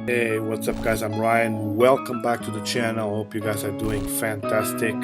Hey, what's up guys, I'm Ryan. Welcome back to the channel. Hope you guys are doing fantastic.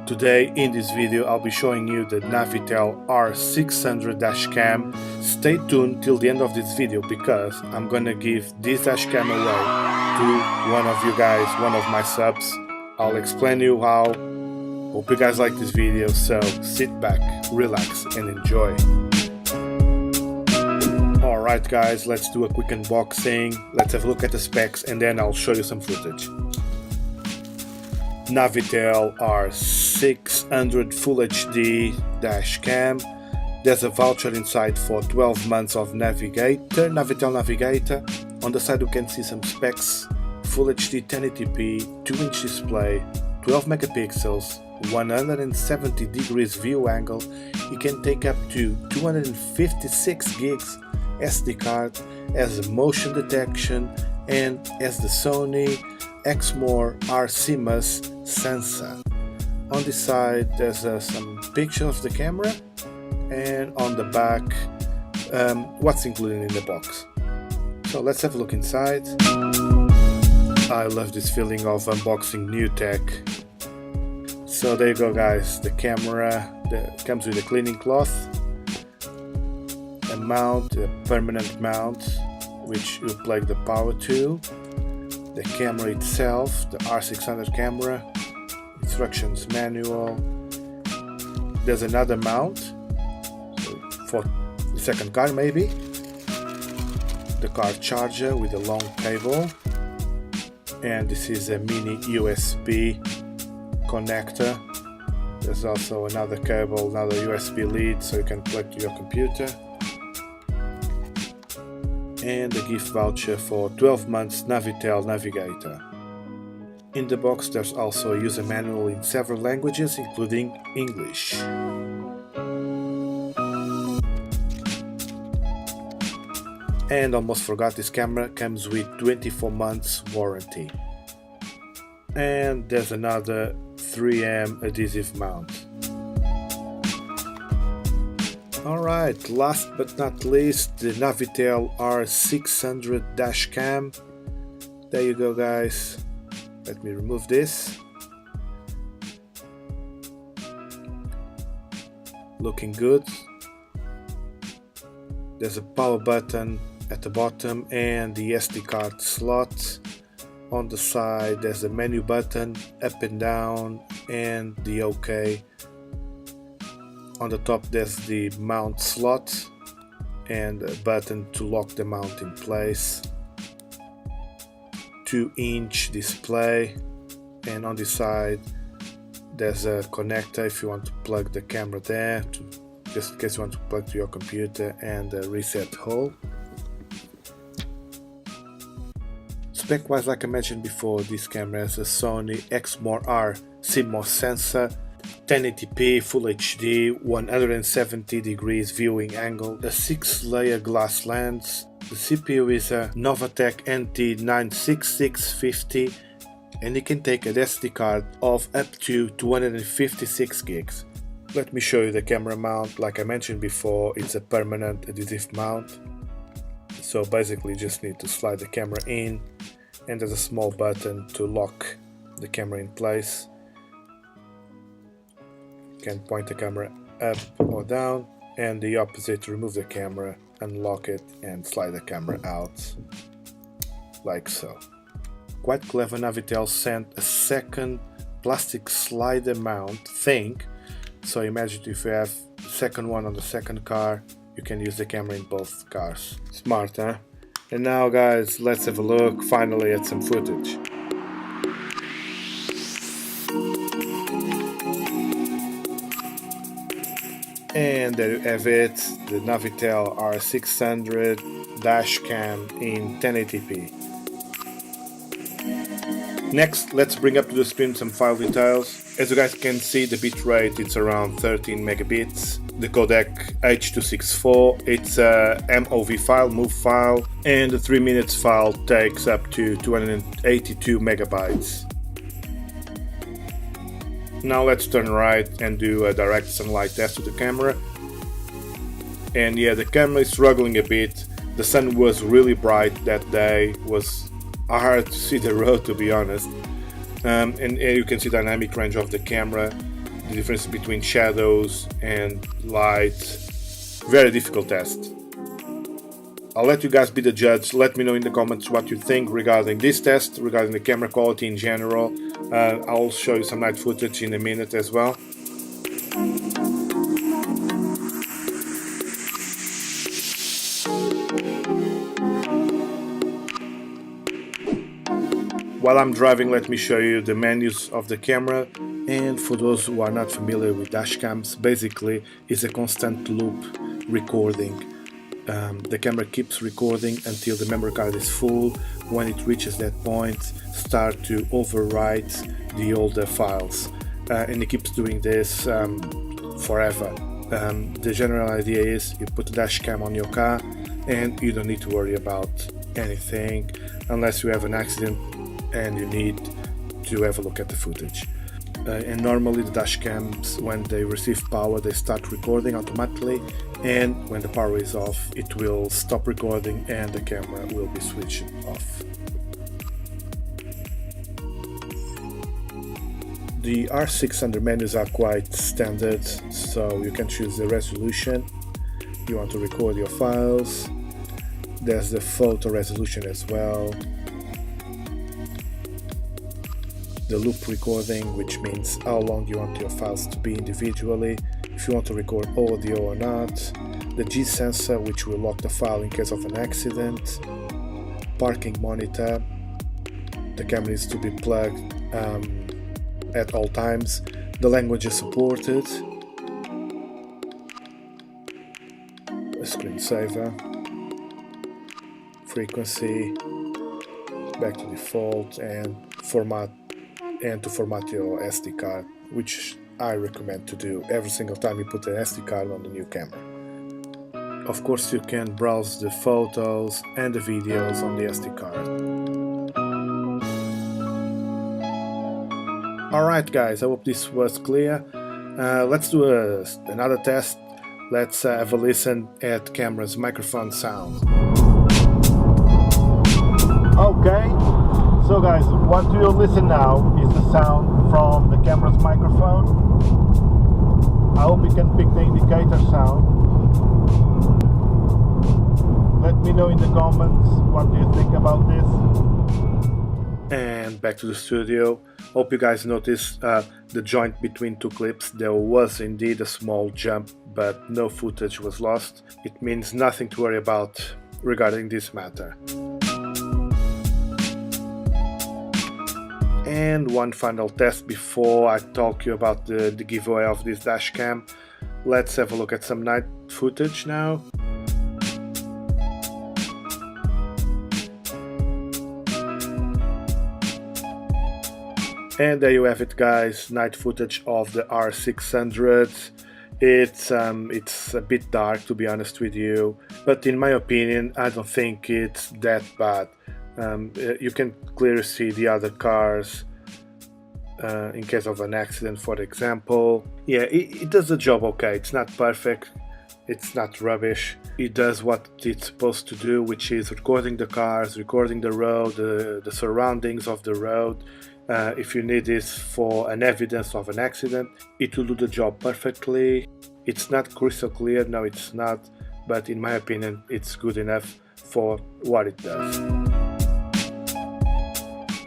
Today in this video I'll be showing you the Navitel R600 Dashcam. Stay tuned till the end of this video because I'm gonna give this Dashcam away to one of you guys, one of my subs. I'll explain you how. Hope you guys like this video, so sit back, relax and enjoy. Alright guys, let's do a quick unboxing, let's have a look at the specs and then I'll show you some footage. Navitel R600 Full HD Dashcam. There's a voucher inside for 12 months of Navitel Navigator. On the side you can see some specs. Full HD 1080p, 2-inch display, 12 megapixels, 170 degrees view angle. You can take up to 256 gigs SD card, has motion detection, and has the Sony Exmor RCMOS sensor. On the side there's some picture of the camera, and on the back what's included in the box. So let's have a look inside. I love this feeling of unboxing new tech. So there you go guys, the camera comes with a cleaning cloth, a mount, a permanent mount which you plug the power to, the camera itself, the R600 camera, instructions manual. There's another mount for the second card maybe, the card charger with a long cable, and this is a mini USB connector. There's also another cable, another USB lead so you can plug to your computer, and a gift voucher for 12 months Navitel Navigator. In the box there's also a user manual in several languages including English. And almost forgot, this camera comes with 24 months warranty. And there's another 3M adhesive mount. Alright, last but not least, the Navitel R600 Dashcam. There you go guys. Let me remove this. Looking good. There's a power button at the bottom and the SD card slot. On the side there's a menu button, up and down, and the OK. On the top there's the mount slot and a button to lock the mount in place. 2-inch display, and on the side there's a connector if you want to plug the camera there, just in case you want to plug to your computer, and a reset hole. Spec wise, like I mentioned before, this camera has a Sony Exmor RCMOS sensor, 1080p Full HD, 170 degrees viewing angle, a 6-layer glass lens. The CPU is a Novatec NT96650, and you can take an SD card of up to 256 gigs. Let me show you the camera mount. Like I mentioned before, it's a permanent adhesive mount. So basically you just need to slide the camera in, and there's a small button to lock the camera in place. You can point the camera up or down, and the opposite to remove the camera, unlock it and slide the camera out, like so. Quite clever, Navitel sent a second plastic slider mount thing, so imagine if you have the second one on the second car, you can use the camera in both cars. Smart, huh? And now guys, let's have a look finally at some footage. And there you have it, the Navitel R600 Dashcam in 1080p. Next, let's bring up to the screen some file details. As you guys can see, the bitrate it's around 13 megabits. The codec H.264, it's a MOV file, MOV file, and the 3 minutes file takes up to 282 megabytes. Now let's turn right and do a direct sunlight test with the camera. And yeah, the camera is struggling a bit. The sun was really bright that day, was are hard to see the road, to be honest. And here you can see dynamic range of the camera, the difference between shadows and light. Very difficult test. I'll let you guys be the judge. Let me know in the comments what you think regarding this test, regarding the camera quality in general. I'll show you some night footage in a minute as well. While I'm driving, let me show you the menus of the camera. And for those who are not familiar with dashcams, basically it's a constant loop recording. The camera keeps recording until the memory card is full. When it reaches that point, start to overwrite the older files, and it keeps doing this forever. The general idea is you put the dashcam on your car and you don't need to worry about anything unless you have an accident and you need to have a look at the footage. And normally the dashcams, when they receive power, they start recording automatically, and when the power is off, it will stop recording and the camera will be switched off. The R600 menus are quite standard, so you can choose the resolution you want to record your files. There's the photo resolution as well. The loop recording, which means how long you want your files to be individually, if you want to record audio or not. The G sensor, which will lock the file in case of an accident. Parking monitor. The camera needs to be plugged at all times. The languages supported. A screensaver. Frequency. Back to default, and format. And to format your SD card, which I recommend to do every single time you put an SD card on the new camera. Of course, you can browse the photos and the videos on the SD card. Alright guys, I hope this was clear. Let's do another test. Let's have a listen at camera's microphone sound. Okay. So guys, what you'll listen now is the sound from the camera's microphone. I hope you can pick the indicator sound. Let me know in the comments what do you think about this. And back to the studio. Hope you guys noticed the joint between two clips. There was indeed a small jump, but no footage was lost. It means nothing to worry about regarding this matter. And one final test before I talk you about the giveaway of this dashcam. Let's have a look at some night footage now. And there you have it guys, night footage of the R600. It's a bit dark, to be honest with you, but in my opinion I don't think it's that bad. You can clearly see the other cars in case of an accident, for example. Yeah, it does the job okay. It's not perfect, it's not rubbish. It does what it's supposed to do, which is recording the cars, recording the road, the surroundings of the road. If you need this for an evidence of an accident, it will do the job perfectly. It's not crystal clear, no it's not, but in my opinion it's good enough for what it does.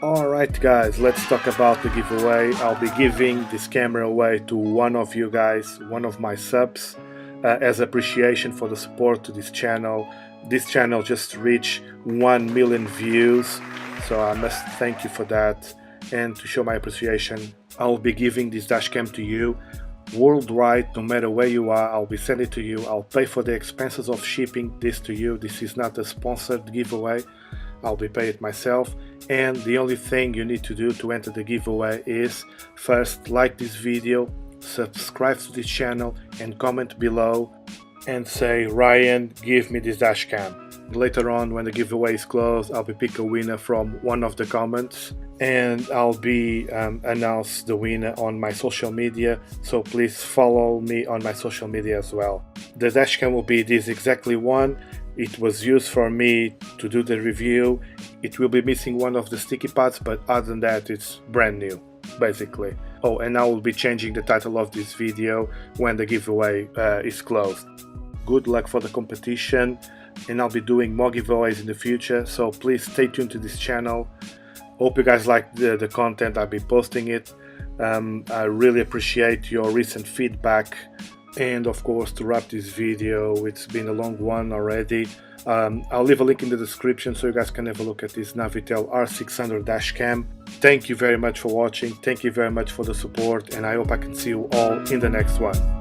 Alright guys, let's talk about the giveaway. I'll be giving this camera away to one of you guys, one of my subs, as appreciation for the support to this channel. This channel just reached 1 million views, so I must thank you for that. And to show my appreciation, I'll be giving this dashcam to you worldwide, no matter where you are. I'll be sending it to you. I'll pay for the expenses of shipping this to you. This is not a sponsored giveaway. I'll be paying it myself, and the only thing you need to do to enter the giveaway is first like this video, subscribe to this channel and comment below and say, Ryan, give me this dashcam. Later on, when the giveaway is closed, I'll be pick a winner from one of the comments, and I'll be announce the winner on my social media, so please follow me on my social media as well. The dashcam will be this exactly one. It was used for me to do the review. It will be missing one of the sticky parts, but other than that it's brand new basically. Oh, and I will be changing the title of this video when the giveaway is closed. Good luck for the competition, and I'll be doing more giveaways in the future, so please stay tuned to this channel. Hope you guys like the content. I'll be posting it. I really appreciate your recent feedback. And of course, to wrap this video, it's been a long one already. I'll leave a link in the description so you guys can have a look at this Navitel R600 Dashcam. Thank you very much for watching. Thank you very much for the support, and I hope I can see you all in the next one.